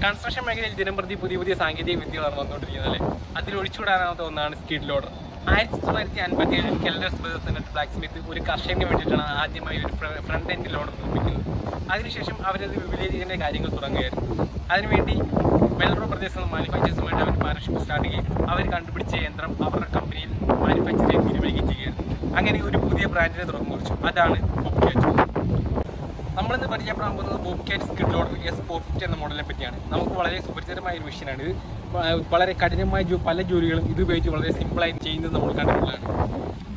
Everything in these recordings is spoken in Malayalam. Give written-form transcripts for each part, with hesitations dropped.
കൺസ്ട്രക്ഷൻ മേഖലയിൽ ദിനംപ്രതി പുതിയ സാങ്കേതിക വിദ്യകളാണ് വന്നുകൊണ്ടിരിക്കുന്നത്. അതിൽ ഒഴിച്ചുകൂടാനാവാത്ത ഒന്നാണ് skid loader. 1957 Keller brothers blacksmith ഒരു കർഷകന് വേണ്ടിയിട്ടാണ് ആദ്യമായി ഒരു ഫ്രണ്ട് എൻഡ് ലോഡർ നിർമ്മിക്കുന്നത്. അതിനുശേഷം അവരത് വിപുലീകരിക്കുന്ന കാര്യങ്ങൾ തുടങ്ങുകയായിരുന്നു. അതിനുവേണ്ടി മെൽറോ ബ്രദേഴ്സ് മാനുഫാക്ചേഴ്സുമായിട്ട് അവർ പാർട്ണർഷിപ്പ് സ്റ്റാർട്ട് ചെയ്യുകയും അവർ കണ്ടുപിടിച്ച യന്ത്രം അവരുടെ കമ്പനിയിൽ മാനുഫാക്ചർ ചെയ്ത് വിനിയോഗിക്കുകയും ചെയ്യുകയായിരുന്നു. അങ്ങനെ ഒരു പുതിയ ബ്രാൻഡിനെ തുറന്നു കുറിച്ചു. അതാണ് ബോബ്കാറ്റ്. നമ്മളിന്ന് പരിചയപ്പെടാൻ പോകുന്നത് ബോബ്കാറ്റ് സ്കിഡ് ലോഡർ S450 എന്ന മോഡലിനെ പറ്റിയാണ്. നമുക്ക് വളരെ സുപരിചിതമായ ഒരു മെഷീനാണ് ഇത്. വളരെ കഠിനമായ പല ജോലികളും ഇത് ഉപയോഗിച്ച് വളരെ സിമ്പിളായി ചെയ്യുന്നത് നമ്മൾ കണ്ടിട്ടുള്ളതാണ്.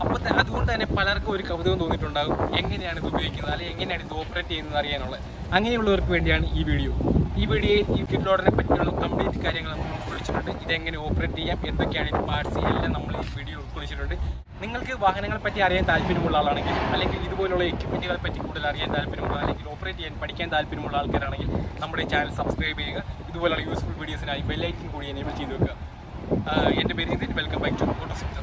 അപ്പോൾ അതുകൊണ്ട് തന്നെ പലർക്കും ഒരു കൗതുകം തോന്നിയിട്ടുണ്ടാകും, എങ്ങനെയാണ് ഇത് ഉപയോഗിക്കുന്നത് അല്ലെങ്കിൽ എങ്ങനെയാണ് ഇത് ഓപ്പറേറ്റ് ചെയ്യുന്നത് അറിയാനുള്ളത്. അങ്ങനെയുള്ളവർക്ക് വേണ്ടിയാണ് ഈ വീഡിയോ. ഈ വീഡിയോയിൽ ഈ സ്കിഡ് ലോഡറിനെ പറ്റിയുള്ള കംപ്ലീറ്റ് കാര്യങ്ങൾ നമ്മൾ ഉൾക്കൊള്ളിച്ചിട്ടുണ്ട്. ഇതെങ്ങനെ ഓപ്പറേറ്റ് ചെയ്യാം, എന്തൊക്കെയാണ് ഈ പാർട്സ് എല്ലാം നമ്മൾ ഈ വീഡിയോ ഉൾക്കൊള്ളിച്ചിട്ടുണ്ട്. നിങ്ങൾക്ക് വാഹനങ്ങളെ പറ്റി അറിയാൻ താല്പര്യമുള്ള ആളാണെങ്കിൽ, അല്ലെങ്കിൽ ഇതുപോലുള്ള എക്യുപ്മെൻറ്റുകളെ പറ്റി കൂടുതൽ അറിയാൻ താല്പര്യമുള്ള, അല്ലെങ്കിൽ ഓപ്പറേറ്റ് ചെയ്യാൻ പഠിക്കാൻ താല്പര്യമുള്ള ആൾക്കാരാണെങ്കിൽ നമ്മുടെ ചാനൽ സബ്സ്ക്രൈബ് ചെയ്യുക. ഇതുപോലുള്ള യൂസ്ഫുൾ വീഡിയോസിനായി ബെല്ലൈക്കൻ കൂടി എനേബിൾ ചെയ്ത് വെക്കുക. എൻ്റെ പേര് ഇതിൽ welcome back to auto sector.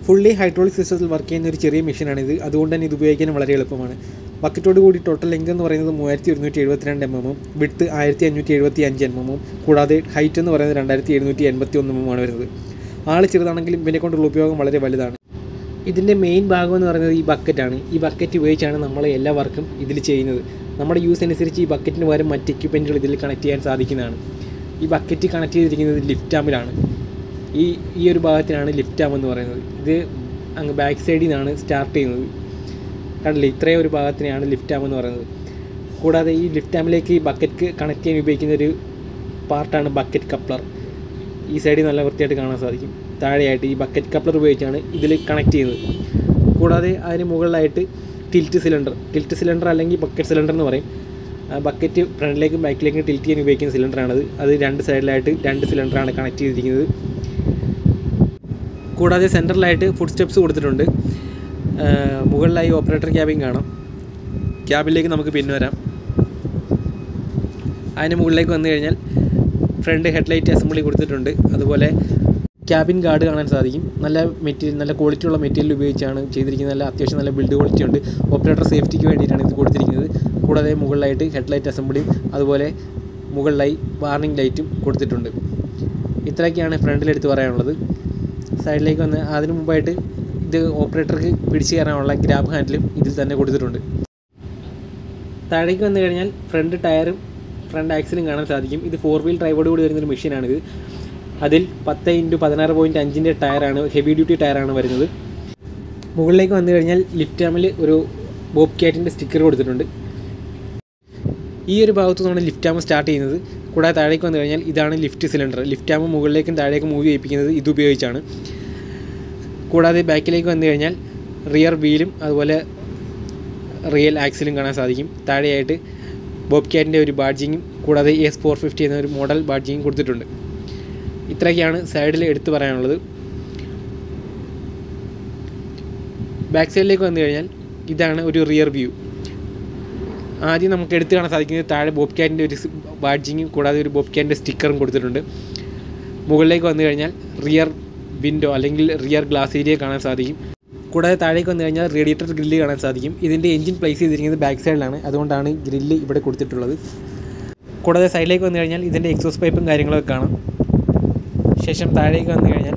Fully hydraulic സിസ്റ്റത്തിൽ വർക്ക് ചെയ്യുന്ന ഒരു ചെറിയ മെഷീനാണിത്. അതുകൊണ്ട് തന്നെ ഇത് ഉപയോഗിക്കാൻ വളരെ എളുപ്പമാണ്. ബക്കറ്റോട് കൂടി ടോട്ടൽ ലെങ്ത് എന്ന് പറയുന്നത് 3172 mm, വിഡ്ത്ത് 1575 mm, കൂടാതെ ഹൈറ്റ് എന്ന് പറയുന്നത് 2781 mm ആണ് വരുന്നത്. ആൾ ചെറുതാണെങ്കിലും ഇതിനെ കൊണ്ടുള്ള ഉപയോഗം വളരെ വലുതാണ്. ഇതിൻ്റെ മെയിൻ ഭാഗം എന്ന് പറയുന്നത് ഈ ബക്കറ്റാണ്. ഈ ബക്കറ്റ് ഉപയോഗിച്ചാണ് നമ്മൾ എല്ലാ വർക്കും ഇതിൽ ചെയ്യുന്നത്. നമ്മുടെ യൂസ് അനുസരിച്ച് ഈ ബക്കറ്റിന് പകരം മറ്റ് എക്യുപ്മെൻറ്റുകൾ ഇതിൽ കണക്ട് ചെയ്യാൻ സാധിക്കുന്നതാണ്. ഈ ബക്കറ്റ് കണക്ട് ചെയ്തിരിക്കുന്നത് ലിഫ്റ്റ് ആമിലാണ്. ഈ ഒരു ഭാഗത്തിനാണ് ലിഫ്റ്റ് ആം എന്ന് പറയുന്നത്. ഇത് അങ്ങ് ബാക്ക് സൈഡിൽ നിന്നാണ് സ്റ്റാർട്ട് ചെയ്യുന്നത്. കണ്ടില്ലേ, ഇത്രയും ഒരു ഭാഗത്തിനാണ് ലിഫ്റ്റ് ആം എന്ന് പറയുന്നത്. കൂടാതെ ഈ ലിഫ്റ്റ് ആമിലേക്ക് ഈ ബക്കറ്റ് കണക്ട് ചെയ്യാൻ ഉപയോഗിക്കുന്ന ഒരു പാർട്ടാണ് ബക്കറ്റ് കപ്ലർ. ഈ സൈഡിൽ നല്ല വൃത്തിയായിട്ട് കാണാൻ സാധിക്കും. താഴെയായിട്ട് ഈ ബക്കറ്റ് കപ്ലർ ഉപയോഗിച്ചാണ് ഇതിൽ കണക്ട് ചെയ്യുന്നത്. കൂടാതെ അതിന് മുകളിലായിട്ട് ടിൽറ്റ് സിലിണ്ടർ അല്ലെങ്കിൽ ബക്കറ്റ് സിലിണ്ടർ എന്ന് പറയും. ബക്കറ്റ് ഫ്രണ്ടിലേക്കും ബാക്കിലേക്കും ടിൽറ്റ് ചെയ്യാൻ ഉപയോഗിക്കുന്ന സിലിണ്ടറാണത്. അത് രണ്ട് സൈഡിലായിട്ട് 2 സിലിണ്ടറാണ് കണക്ട് ചെയ്തിരിക്കുന്നത്. കൂടാതെ സെൻറ്ററിലായിട്ട് ഫുഡ് സ്റ്റെപ്സ് കൊടുത്തിട്ടുണ്ട്. മുകളിലായി ഓപ്പറേറ്റർ ക്യാബിൻ കാണാം. ക്യാബിലേക്ക് നമുക്ക് പിന്നെ വരാം. അതിന് മുകളിലേക്ക് വന്നു കഴിഞ്ഞാൽ ഫ്രണ്ട് ഹെഡ്ലൈറ്റ് അസംബ്ലി കൊടുത്തിട്ടുണ്ട്. അതുപോലെ ക്യാബിൻ ഗാർഡ് കാണാൻ സാധിക്കും. നല്ല ക്വാളിറ്റിയുള്ള മെറ്റീരിയൽ ഉപയോഗിച്ചാണ് ചെയ്തിരിക്കുന്നത്. അത്യാവശ്യം നല്ല ബിൽഡ് ക്വാളിറ്റി ഉണ്ട്. ഓപ്പറേറ്റർ സേഫ്റ്റിക്ക് വേണ്ടിയിട്ടാണ് ഇത് കൊടുത്തിരിക്കുന്നത്. കൂടാതെ മുകളിലായിട്ട് ഹെഡ്ലൈറ്റ് അസംബ്ലിയും അതുപോലെ മുകളിലായി വാർണിംഗ് ലൈറ്റും കൊടുത്തിട്ടുണ്ട്. ഇത്രയൊക്കെയാണ് ഫ്രണ്ടിലെടുത്ത് പറയാനുള്ളത്. സൈഡിലേക്ക് വന്ന് അതിന് മുമ്പായിട്ട് ഇത് ഓപ്പറേറ്റർക്ക് പിടിച്ചു കയറാനുള്ള ഗ്രാബ് ഹാൻഡിലും ഇതിൽ തന്നെ കൊടുത്തിട്ടുണ്ട്. താഴേക്ക് വന്നു കഴിഞ്ഞാൽ ഫ്രണ്ട് ടയറും ഫ്രണ്ട് ആക്സിലും കാണാൻ സാധിക്കും. ഇത് 4 വീൽ ഡ്രൈവോട് കൂടി വരുന്നൊരു മെഷീനാണിത്. അതിൽ 10x16.5 ടയറാണ്, ഹെവി ഡ്യൂട്ടി ടയറാണ് വരുന്നത്. മുകളിലേക്ക് വന്നു കഴിഞ്ഞാൽ ലിഫ്റ്റ് ആമിൽ ഒരു ബോബ്കാറ്റിൻ്റെ സ്റ്റിക്കർ കൊടുത്തിട്ടുണ്ട്. ഈ ഒരു ഭാഗത്തു നിന്നാണ് ലിഫ്റ്റ് ആം സ്റ്റാർട്ട് ചെയ്യുന്നത്. കൂടാതെ താഴേക്ക് വന്നു കഴിഞ്ഞാൽ ഇതാണ് ലിഫ്റ്റ് സിലിണ്ടർ. ലിഫ്റ്റ് ആം മുകളിലേക്കും താഴേക്കും മൂവ് ചെയ്യിപ്പിക്കുന്നത് ഇതുപയോഗിച്ചാണ്. കൂടാതെ ബാക്കിലേക്ക് വന്നു കഴിഞ്ഞാൽ റിയർ വീലും അതുപോലെ റിയൽ ആക്സിലും കാണാൻ സാധിക്കും. താഴെയായിട്ട് ബോബ്കാറ്റിൻ്റെ ഒരു ബാഡ്ജിങ്ങും കൂടാതെ S450 എന്ന ഒരു മോഡൽ ബാഡ്ജിങ്ങും കൊടുത്തിട്ടുണ്ട്. ഇത്രയൊക്കെയാണ് സൈഡിൽ എടുത്തു പറയാനുള്ളത്. ബാക്ക് സൈഡിലേക്ക് വന്നു കഴിഞ്ഞാൽ ഇതാണ് ഒരു റിയർ വ്യൂ. ആദ്യം നമുക്ക് എടുത്ത് കാണാൻ സാധിക്കുന്നത് താഴെ ബോബ്കാറ്റിൻ്റെ ഒരു ബാഡ്ജിങ്ങും കൂടാതെ ഒരു ബോബ്കാറ്റിൻ്റെ സ്റ്റിക്കറും കൊടുത്തിട്ടുണ്ട്. മുകളിലേക്ക് വന്നു കഴിഞ്ഞാൽ റിയർ വിൻഡോ അല്ലെങ്കിൽ റിയർ ഗ്ലാസ് ഏരിയ കാണാൻ സാധിക്കും. കൂടാതെ താഴേക്ക് വന്നു കഴിഞ്ഞാൽ റേഡിയേറ്റർ ഗ്രില്ല് കാണാൻ സാധിക്കും. ഇതിൻ്റെ എഞ്ചിൻ പ്ലേസ് ചെയ്തിരിക്കുന്നത് ബാക്ക് സൈഡിലാണ്. അതുകൊണ്ടാണ് ഗ്രില്ല് ഇവിടെ കൊടുത്തിട്ടുള്ളത്. കൂടാതെ സൈഡിലേക്ക് വന്നു കഴിഞ്ഞാൽ ഇതിൻ്റെ എക്സോസ് പൈപ്പും കാര്യങ്ങളൊക്കെ കാണാം. ശേഷം താഴേക്ക് വന്നു കഴിഞ്ഞാൽ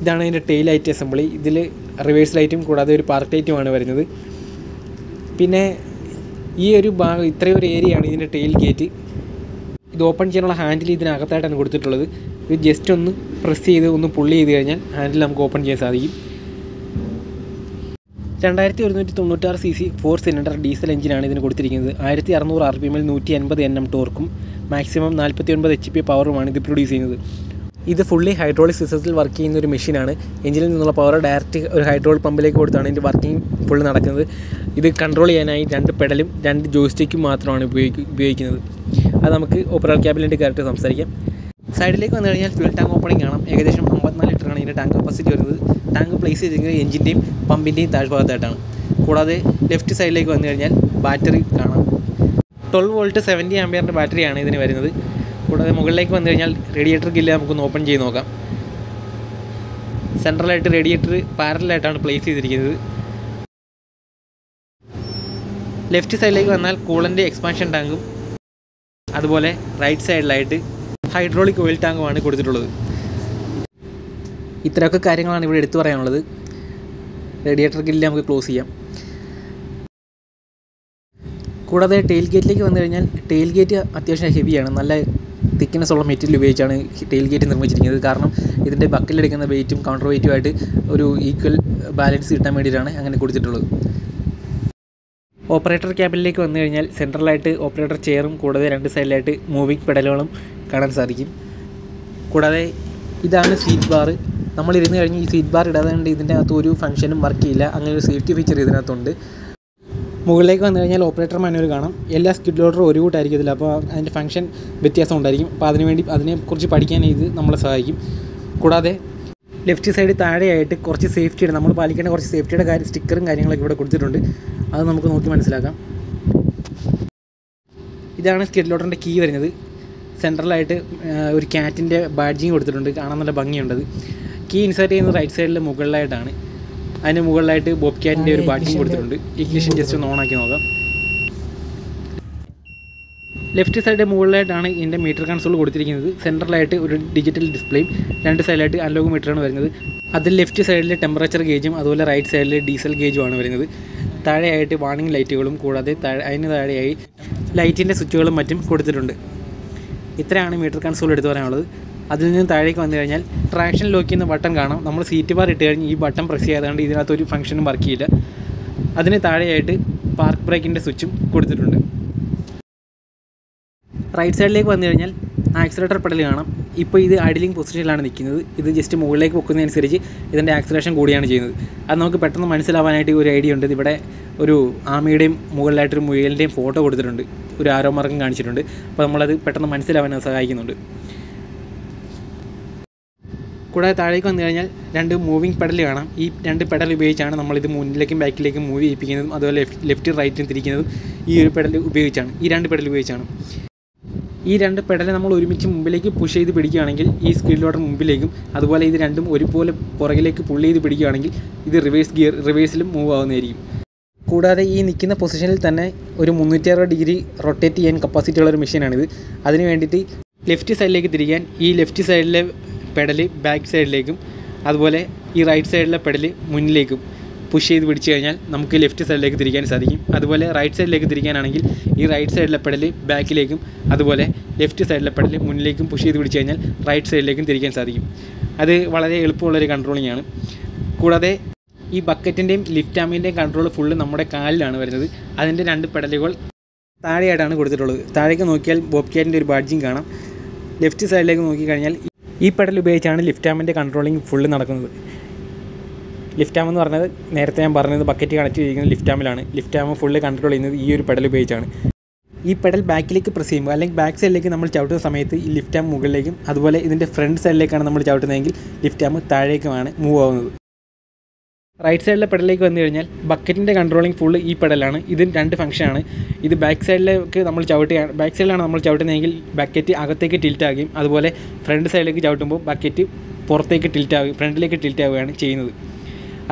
ഇതാണ് ഇതിൻ്റെ ടെയിൽ ലൈറ്റ് അസംബ്ലി. ഇതിൽ റിവേഴ്സ് ലൈറ്റും കൂടാതെ ഒരു പാർക്ക് ലൈറ്റുമാണ് വരുന്നത്. പിന്നെ ഈ ഒരു ഭാഗം ഇത്രയും ഒരു ഏരിയയാണ് ഇതിൻ്റെ ടെയിൽ ഗേറ്റ്. ഇത് ഓപ്പൺ ചെയ്യാനുള്ള ഹാൻഡിൽ ഇതിനകത്തായിട്ടാണ് കൊടുത്തിട്ടുള്ളത്. ഇത് ജസ്റ്റ് ഒന്ന് പ്രസ് ചെയ്ത് ഒന്ന് പുള്ളി ചെയ്ത് കഴിഞ്ഞാൽ ഹാൻഡിൽ നമുക്ക് ഓപ്പൺ ചെയ്യാൻ സാധിക്കും. 2196 cc 4 സിലിണ്ടർ ഡീസൽ എഞ്ചിനാണ് ഇതിന് കൊടുത്തിരിക്കുന്നത്. 1600 RPM 150 Nm ടോർക്കും മാക്സിമം 49 HP പവറുമാണ് ഇത് പ്രൊഡ്യൂസ് ചെയ്യുന്നത്. ഇത് ഫുള്ളി ഹൈഡ്രോളിക് സിസ്റ്റത്തിൽ വർക്ക് ചെയ്യുന്ന ഒരു മെഷീനാണ്. എഞ്ചിനിൽ നിന്നുള്ള പവർ ഡയറക്റ്റ് ഒരു ഹൈഡ്രോളിക് പമ്പിലേക്ക് കൊടുത്താണ് ഇതിൻ്റെ വർക്കിംഗ് ഫുള്ള് നടക്കുന്നത്. ഇത് കൺട്രോൾ ചെയ്യാനായി 2 പെഡലും 2 ജോയ്സ്റ്റിക്കും മാത്രമാണ് ഉപയോഗിക്കുന്നത്. അത് നമുക്ക് ഓപ്പറേറ്റർ ക്യാബിനിലേക്ക് കയറിയിട്ട് സംസാരിക്കാം. സൈഡിലേക്ക് വന്നു കഴിഞ്ഞാൽ ഫ്യൂൽ ടാങ്ക് ഓപ്പണിംഗ് കാണാം. ഏകദേശം 54 ലിറ്ററാണ് ഇതിൻ്റെ ടാങ്ക് കപ്പാസിറ്റി വരുന്നത്. ടാങ്ക് പ്ലേസ് ചെയ്തിരിക്കുന്നത് എഞ്ചിൻ്റെയും പമ്പിൻ്റെയും താഴ്ഭാഗത്തായിട്ടാണ്. കൂടാതെ ലെഫ്റ്റ് സൈഡിലേക്ക് വന്നു കഴിഞ്ഞാൽ ബാറ്ററി കാണാം. 12 വോൾട്ട് 70 ആംപിയറിൻ്റെ ബാറ്ററിയാണ് ഇതിന് വരുന്നത്. കൂടാതെ മുകളിലേക്ക് വന്നു കഴിഞ്ഞാൽ റേഡിയേറ്റർ ഗില്ല് നമുക്കൊന്ന് ഓപ്പൺ ചെയ്ത് നോക്കാം. സെൻട്രലായിട്ട് റേഡിയേറ്റർ പാരലായിട്ടാണ് പ്ലേസ് ചെയ്തിരിക്കുന്നത്. ലെഫ്റ്റ് സൈഡിലേക്ക് വന്നാൽ കൂളൻ്റെ എക്സ്പാൻഷൻ ടാങ്കും അതുപോലെ റൈറ്റ് സൈഡിലായിട്ട് ഹൈഡ്രോളിക് ഓയിൽ ടാങ്കുമാണ് കൊടുത്തിട്ടുള്ളത്. ഇത്രയൊക്കെ കാര്യങ്ങളാണ് ഇവിടെ എടുത്തു പറയാനുള്ളത്. റേഡിയേറ്റർ ഗില്ല് നമുക്ക് ക്ലോസ് ചെയ്യാം. കൂടാതെ ടെയിൽ ഗേറ്റിലേക്ക് വന്നു കഴിഞ്ഞാൽ ടെയിൽ ഗേറ്റ് അത്യാവശ്യം ഹെവിയാണ്. നല്ല തിക്നെസ് ഉള്ള മെറ്റീരിയൽ ഉപയോഗിച്ചാണ് ടെയിൽ ഗേറ്റ് നിർമ്മിച്ചിരിക്കുന്നത്. കാരണം ഇതിൻ്റെ ബക്കിലെടുക്കുന്ന വെയിറ്റും കൗണ്ടർ വെയിറ്റുമായിട്ട് ഒരു ഈക്വൽ ബാലൻസ് കിട്ടാൻ വേണ്ടിയിട്ടാണ് അങ്ങനെ കൊടുത്തിട്ടുള്ളത്. ഓപ്പറേറ്റർ ക്യാബിനിലേക്ക് വന്നു കഴിഞ്ഞാൽ സെൻട്രലായിട്ട് ഓപ്പറേറ്റർ ചെയറും കൂടാതെ 2 സൈഡിലായിട്ട് മൂവിങ് പെഡലുകളും കാണാൻ സാധിക്കും. കൂടാതെ ഇതാണ് സീറ്റ് ബാർ. നമ്മളിരുന്ന് കഴിഞ്ഞ് ഈ സീറ്റ് ബാർ ഇടാതെ കൊണ്ട് ഇതിൻ്റെ അകത്ത് ഒരു ഫംഗ്ഷനും വർക്ക് ചെയ്യില്ല. അങ്ങനെ ഒരു സേഫ്റ്റി ഫീച്ചർ ഇതിനകത്തുണ്ട്. മുകളിലേക്ക് വന്നു കഴിഞ്ഞാൽ ഓപ്പറേറ്റർ മാനുവൽ കാണാം. എല്ലാ സ്കിഡ് ലോഡറും ഒരു കൂട്ടായിരിക്കത്തില്ല. അപ്പോൾ അതിൻ്റെ ഫംഗ്ഷൻ വ്യത്യാസം ഉണ്ടായിരിക്കും. അപ്പോൾ അതിനെക്കുറിച്ച് പഠിക്കാൻ ഇത് നമ്മളെ സഹായിക്കും. കൂടാതെ ലെഫ്റ്റ് സൈഡ് താഴെയായിട്ട് കുറച്ച് സേഫ്റ്റിയുടെ നമ്മൾ പാലിക്കേണ്ട കുറച്ച് സേഫ്റ്റിയുടെ സ്റ്റിക്കറും കാര്യങ്ങളൊക്കെ ഇവിടെ കൊടുത്തിട്ടുണ്ട്. അത് നമുക്ക് നോക്കി മനസ്സിലാക്കാം. ഇതാണ് സ്കിഡ് ലോഡറിൻ്റെ കീ വരുന്നത്. സെൻട്രലായിട്ട് ഒരു ക്യാറ്റിൻ്റെ ബാഡ്ജിങ് കൊടുത്തിട്ടുണ്ട്. കാണാൻ നല്ല ഭംഗിയുണ്ടത്. കീ ഇൻസേർട്ട് ചെയ്യുന്നത് റൈറ്റ് സൈഡിൽ മുകളിലായിട്ടാണ്. അതിന് മുകളിലായിട്ട് ബോബ് ക്യാറ്റിൻ്റെ ഒരു ബാഡ്ജിങ് കൊടുത്തിട്ടുണ്ട്. ഇഗ്നിഷൻ ജസ്റ്റ് ഒന്ന് ഓണാക്കി നോക്കാം. ലെഫ്റ്റ് സൈഡ് മുകളിലായിട്ടാണ് ഇതിൻ്റെ മീറ്റർ കൺസോൾ കൊടുത്തിരിക്കുന്നത്. സെൻട്രലായിട്ട് ഒരു ഡിജിറ്റൽ ഡിസ്പ്ലേയും 2 സൈഡിലായിട്ട് അനലോഗ് മീറ്ററാണ് വരുന്നത്. അതിൽ ലെഫ്റ്റ് സൈഡിൽ ടെമ്പറേച്ചർ ഗേജും അതുപോലെ റൈറ്റ് സൈഡിൽ ഡീസൽ ഗേജുമാണ് വരുന്നത്. താഴെയായിട്ട് വാർണിംഗ് ലൈറ്റുകളും കൂടാതെ അതിന് താഴെയായി ലൈറ്റിൻ്റെ സ്വിച്ചുകളും മറ്റും കൊടുത്തിട്ടുണ്ട്. ഇത്രയാണ് മീറ്റർ കൺസോൾ എടുത്ത് പറയാനുള്ളത്. അതിൽ നിന്ന് താഴേക്ക് വന്നു കഴിഞ്ഞാൽ ട്രാക്ഷൻ ലോക്ക് ചെയ്യുന്ന ബട്ടൺ കാണാം. നമ്മൾ സീറ്റ് ബാർ ഇട്ട് കഴിഞ്ഞ് ഈ ബട്ടൺ പ്രസ് ചെയ്യാതുകൊണ്ട് ഇതിനകത്തൊരു ഫംഗ്ഷനും വർക്ക് ചെയ്യില്ല. അതിന് താഴെയായിട്ട് പാർക്ക് ബ്രേക്കിൻ്റെ സ്വിച്ചും കൊടുത്തിട്ടുണ്ട്. റൈറ്റ് സൈഡിലേക്ക് വന്നു കഴിഞ്ഞാൽ ആക്സിലേറ്റർ പെഡൽ കാണാം. ഇപ്പോൾ ഇത് ഐഡലിംഗ് പൊസിഷനിലാണ് നിൽക്കുന്നത്. ഇത് ജസ്റ്റ് മുകളിലേക്ക് വെക്കുന്നതനുസരിച്ച് ഇതിൻ്റെ ആക്സിലേഷൻ കൂടിയാണ് ചെയ്യുന്നത്. അത് നമുക്ക് പെട്ടെന്ന് മനസ്സിലാവാനായിട്ട് ഒരു ഐഡിയ ഉണ്ട്. ഇവിടെ ഒരു ആമയുടെയും മുകളിലായിട്ടൊരു മുയലിൻ്റെയും ഫോട്ടോ കൊടുത്തിട്ടുണ്ട്. ഒരു ആരോ മാർഗം കാണിച്ചിട്ടുണ്ട്. അപ്പോൾ നമ്മളത് പെട്ടെന്ന് മനസ്സിലാവാൻ സഹായിക്കുന്നുണ്ട്. കൂടാതെ താഴേക്ക് വന്നു കഴിഞ്ഞാൽ 2 മൂവിങ് പെഡൽ കാണാം. ഈ 2 പെഡൽ ഉപയോഗിച്ചാണ് നമ്മളിത് മുന്നിലേക്കും ബാക്കിലേക്കും മൂവ് ചെയ്യിപ്പിക്കുന്നതും അതുപോലെ ലെഫ്റ്റ് റൈറ്റും തിരിക്കുന്നതും ഈ ഒരു പെഡൽ ഉപയോഗിച്ചാണ്. ഈ 2 പെഡൽ ഉപയോഗിച്ചാണ്. ഈ 2 പെഡൽ നമ്മൾ ഒരുമിച്ച് മുമ്പിലേക്ക് പുഷ് ചെയ്ത് പിടിക്കുകയാണെങ്കിൽ ഈ സ്കിഡ് ലോഡർ മുമ്പിലേക്കും അതുപോലെ ഇത് രണ്ടും ഒരുപോലെ പുറകിലേക്ക് പുള്ള് ചെയ്ത് പിടിക്കുകയാണെങ്കിൽ ഇത് റിവേഴ്സിലും മൂവ് ആവുന്നതായിരിക്കും. കൂടാതെ ഈ നിൽക്കുന്ന പൊസിഷനിൽ തന്നെ ഒരു 360 ഡിഗ്രി റൊട്ടേറ്റ് ചെയ്യാൻ കപ്പാസിറ്റി ഉള്ളൊരു മെഷീനാണിത്. അതിന് വേണ്ടിയിട്ട് ലെഫ്റ്റ് സൈഡിലേക്ക് തിരിക്കാൻ ഈ ലെഫ്റ്റ് സൈഡിലെ പെഡൽ ബാക്ക് സൈഡിലേക്കും അതുപോലെ ഈ റൈറ്റ് സൈഡിലെ പെഡൽ മുന്നിലേക്കും പുഷ് ചെയ്ത് പിടിച്ചു കഴിഞ്ഞാൽ നമുക്ക് ലെഫ്റ്റ് സൈഡിലേക്ക് തിരിക്കാൻ സാധിക്കും. അതുപോലെ റൈറ്റ് സൈഡിലേക്ക് തിരിക്കാനാണെങ്കിൽ ഈ റൈറ്റ് സൈഡിലെ പെഡൽ ബാക്കിലേക്കും അതുപോലെ ലെഫ്റ്റ് സൈഡിലെ പെഡൽ മുന്നിലേക്കും പുഷ് ചെയ്ത് പിടിച്ചു കഴിഞ്ഞാൽ റൈറ്റ് സൈഡിലേക്കും തിരിക്കാൻ സാധിക്കും. അത് വളരെ എളുപ്പമുള്ളൊരു കൺട്രോളിംഗ് ആണ്. കൂടാതെ ഈ ബക്കറ്റിൻ്റെയും ലിഫ്റ്റ് ആമിൻ്റെയും കൺട്രോൾ ഫുള്ള് നമ്മുടെ കാലിലാണ് വരുന്നത്. അതിൻ്റെ 2 പെഡലുകൾ താഴെയായിട്ടാണ് കൊടുത്തിട്ടുള്ളത്. താഴേക്ക് നോക്കിയാൽ ബോബ് ക്യാറ്റിൻ്റെ ഒരു ബാഡ്ജിങ് കാണാം. ലെഫ്റ്റ് സൈഡിലേക്ക് നോക്കിക്കഴിഞ്ഞാൽ ഈ പെഡൽ ഉപയോഗിച്ചാണ് ലിഫ്റ്റ് ആമിൻ്റെ കൺട്രോളിംഗ് ഫുള്ള് നടക്കുന്നത്. ലിഫ്റ്റ് ആം എന്ന് പറഞ്ഞത് നേരത്തെ ഞാൻ പറഞ്ഞത് ബക്കറ്റ് കണക്ട് ചെയ്തിരിക്കുന്നത് ലിഫ്റ്റ് ആമിലാണ്. ലിഫ്റ്റ് ആം ഫുള്ള് കൺട്രോൾ ചെയ്യുന്നത് ഈ ഒരു പെഡൽ ഉപയോഗിച്ചാണ്. ഈ പെഡൽ ബാക്കിലേക്ക് പ്രസ് ചെയ്യുമ്പോൾ അല്ലെങ്കിൽ ബാക്ക് സൈഡിലേക്ക് നമ്മൾ ചവിട്ടുന്ന സമയത്ത് ഈ ലിഫ്റ്റ് ആം മുകളിലേക്കും അതുപോലെ ഇതിൻ്റെ ഫ്രണ്ട് സൈഡിലേക്കാണ് നമ്മൾ ചവിട്ടുന്നതെങ്കിൽ ലിഫ്റ്റ് ആം താഴേക്കുമാണ് മൂവ് ആവുന്നത്. റൈറ്റ് സൈഡിലെ പെഡലിലേക്ക് വന്നു കഴിഞ്ഞാൽ ബക്കറ്റിൻ്റെ കൺട്രോളിംഗ് ഫുള്ള് ഈ പെഡലാണ്. ഇതിന് 2 ഫംഗ്ഷനാണ്. ഇത് ബാക്ക് സൈഡിലേക്ക് നമ്മൾ ബാക്ക് സൈഡിലാണ് നമ്മൾ ചവിട്ടുന്നതെങ്കിൽ ബക്കറ്റ് അകത്തേക്ക് ടിൽറ്റ് ആകുകയും അതുപോലെ ഫ്രണ്ട് സൈഡിലേക്ക് ചവിട്ടുമ്പോൾ ബക്കറ്റ് പുറത്തേക്ക് ടിൽറ്റ് ആവുകയും ഫ്രണ്ടിലേക്ക് ടിൽറ്റ് ആവുകയാണ് ചെയ്യുന്നത്.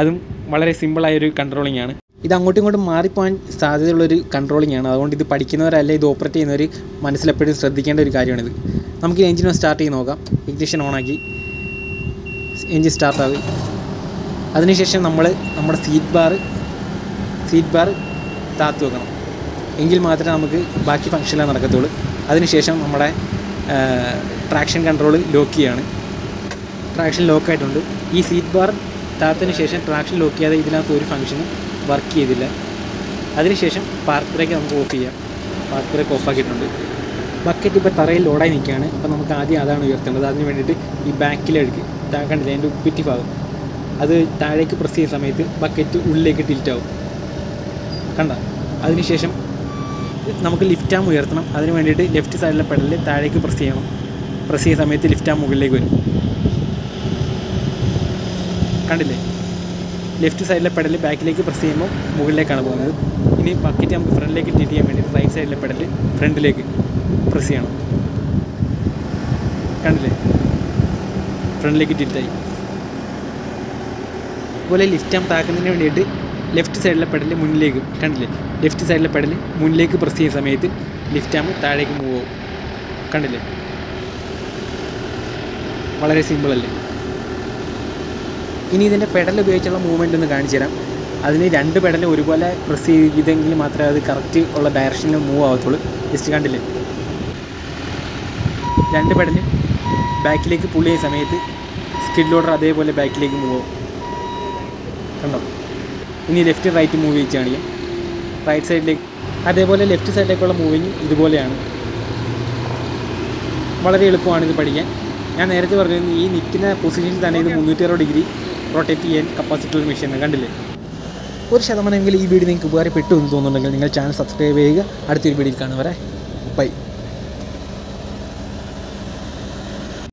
അതും വളരെ സിമ്പിളായൊരു കൺട്രോളിംഗ് ആണ്. ഇത് അങ്ങോട്ടും ഇങ്ങോട്ടും മാറിപ്പോകാൻ സാധ്യതയുള്ളൊരു കൺട്രോളിംഗ് ആണ്. അതുകൊണ്ട് ഇത് പഠിക്കുന്നവരല്ല ഇത് ഓപ്പറേറ്റ് ചെയ്യുന്നവർ മനസ്സിലെപ്പോഴും ശ്രദ്ധിക്കേണ്ട ഒരു കാര്യമാണിത്. നമുക്ക് എഞ്ചിൻ സ്റ്റാർട്ട് ചെയ്ത് നോക്കാം. ഇഗ്നിഷൻ ഓണാക്കി എഞ്ചിൻ സ്റ്റാർട്ടാകും. അതിനുശേഷം നമ്മൾ നമ്മുടെ സീറ്റ് ബാർ താത്തു വെക്കണം. എങ്കിൽ മാത്രമേ നമുക്ക് ബാക്കി ഫംഗ്ഷനിലാണ് നടക്കത്തുള്ളൂ. അതിനുശേഷം നമ്മുടെ ട്രാക്ഷൻ കൺട്രോൾ ലോക്ക് ചെയ്യാണ്. ട്രാക്ഷൻ ലോക്കായിട്ടുണ്ട്. ഈ സീറ്റ് ബാർ താത്തതിന് ശേഷം ട്രാക്ഷൻ ലോക്ക് ചെയ്യാതെ ഇതിനകത്ത് ഒരു ഫംഗ്ഷനും വർക്ക് ചെയ്തില്ല. അതിനുശേഷം പാർക്ക് ബ്രേക്ക് നമുക്ക് ഓഫ് ചെയ്യാം. പാർക്ക് ബ്രേക്ക് ഓഫാക്കിയിട്ടുണ്ട്. ബക്കറ്റ് ഇപ്പോൾ തറയിൽ ലോഡായി നിൽക്കുകയാണ്. അപ്പോൾ നമുക്ക് ആദ്യം അതാണ് ഉയർത്തേണ്ടത്. അതിന് വേണ്ടിയിട്ട് ഈ ബാക്കിലെടുക്ക് കണ്ടില്ല അതിൻ്റെ ഉപ്പിറ്റി ഭാഗം അത് താഴേക്ക് പ്രസ് ചെയ്യുന്ന സമയത്ത് ബക്കറ്റ് ഉള്ളിലേക്ക് ടിൽറ്റാവും കണ്ട. അതിനുശേഷം നമുക്ക് ലിഫ്റ്റ് ആം ഉയർത്തണം. അതിന് വേണ്ടിയിട്ട് ലെഫ്റ്റ് സൈഡിലെ പെഡലിൽ താഴേക്ക് പ്രസ് ചെയ്യണം. പ്രസ് ചെയ്യുന്ന സമയത്ത് ലിഫ്റ്റ് ആം മുകളിലേക്ക് വരും. കണ്ടില്ലേ? ലെഫ്റ്റ് സൈഡിലെ പെഡൽ ബാക്കിലേക്ക് പ്രസ് ചെയ്യുമ്പോൾ മുകളിലേക്കാണ് പോകുന്നത്. ഇനി ബക്കറ്റ് നമുക്ക് ഫ്രണ്ടിലേക്ക് ടിൽറ്റ് ചെയ്യാൻ വേണ്ടിയിട്ട് റൈറ്റ് സൈഡിലെ പെഡൽ ഫ്രണ്ടിലേക്ക് പ്രസ് ചെയ്യണം. കണ്ടില്ലേ? ഫ്രണ്ടിലേക്ക് ടിൽറ്റായി. അതുപോലെ ലിഫ്റ്റ് ആം താക്കുന്നതിന് വേണ്ടിയിട്ട് ലെഫ്റ്റ് സൈഡിലെ പെഡൽ മുന്നിലേക്ക്, കണ്ടില്ലേ? ലെഫ്റ്റ് സൈഡിലെ പെഡൽ മുന്നിലേക്ക് പ്രസ് ചെയ്യുന്ന സമയത്ത് ലിഫ്റ്റ് ആം താഴേക്ക് മൂവ് ആവും. കണ്ടില്ലേ? വളരെ സിമ്പിളല്ലേ? ഇനി ഇതിൻ്റെ പെഡൽ ഉപയോഗിച്ചുള്ള മൂവ്മെൻ്റ് ഒന്ന് കാണിച്ചു തരാം. അതിന് 2 പെഡൽ ഒരുപോലെ പ്രസ് ചെയ്തെങ്കിൽ മാത്രമേ അത് കറക്റ്റ് ഉള്ള ഡയറക്ഷനിൽ മൂവ് ആവത്തുള്ളൂ. ജസ്റ്റ് കണ്ടില്ലേ? 2 പെഡൽ ബാക്കിലേക്ക് പുള്ളി ചെയ്യുന്ന സമയത്ത് സ്കിഡ് ലോഡർ അതേപോലെ ബാക്കിലേക്ക് മൂവ് ആവും. കണ്ടോ? ഇനി ലെഫ്റ്റ് റൈറ്റ് മൂവ് ചെയ്ത് കാണിക്കാം. റൈറ്റ് സൈഡിലേക്ക് അതേപോലെ ലെഫ്റ്റ് സൈഡിലേക്കുള്ള മൂവിങ് ഇതുപോലെയാണ്. വളരെ എളുപ്പമാണ് ഇത് പഠിക്കാൻ. ഞാൻ നേരത്തെ പറഞ്ഞത് ഈ നിൽക്കുന്ന പൊസിഷനിൽ തന്നെ ഇത് 360 ഡിഗ്രി റൊട്ടേറ്റ് ചെയ്യാൻ കപ്പാസിറ്റിയുള്ള മെഷീനാണ്. കണ്ടില്ലേ? 1% ഈ വീഡിയോ നിങ്ങൾക്ക് ഉപകാരപ്പെട്ടു എന്ന് തോന്നുന്നുണ്ടെങ്കിൽ നിങ്ങൾ ചാനൽ സബ്സ്ക്രൈബ് ചെയ്യുക. അടുത്തൊരു വീഡിയോയിൽ കാണും വരെ ബൈ.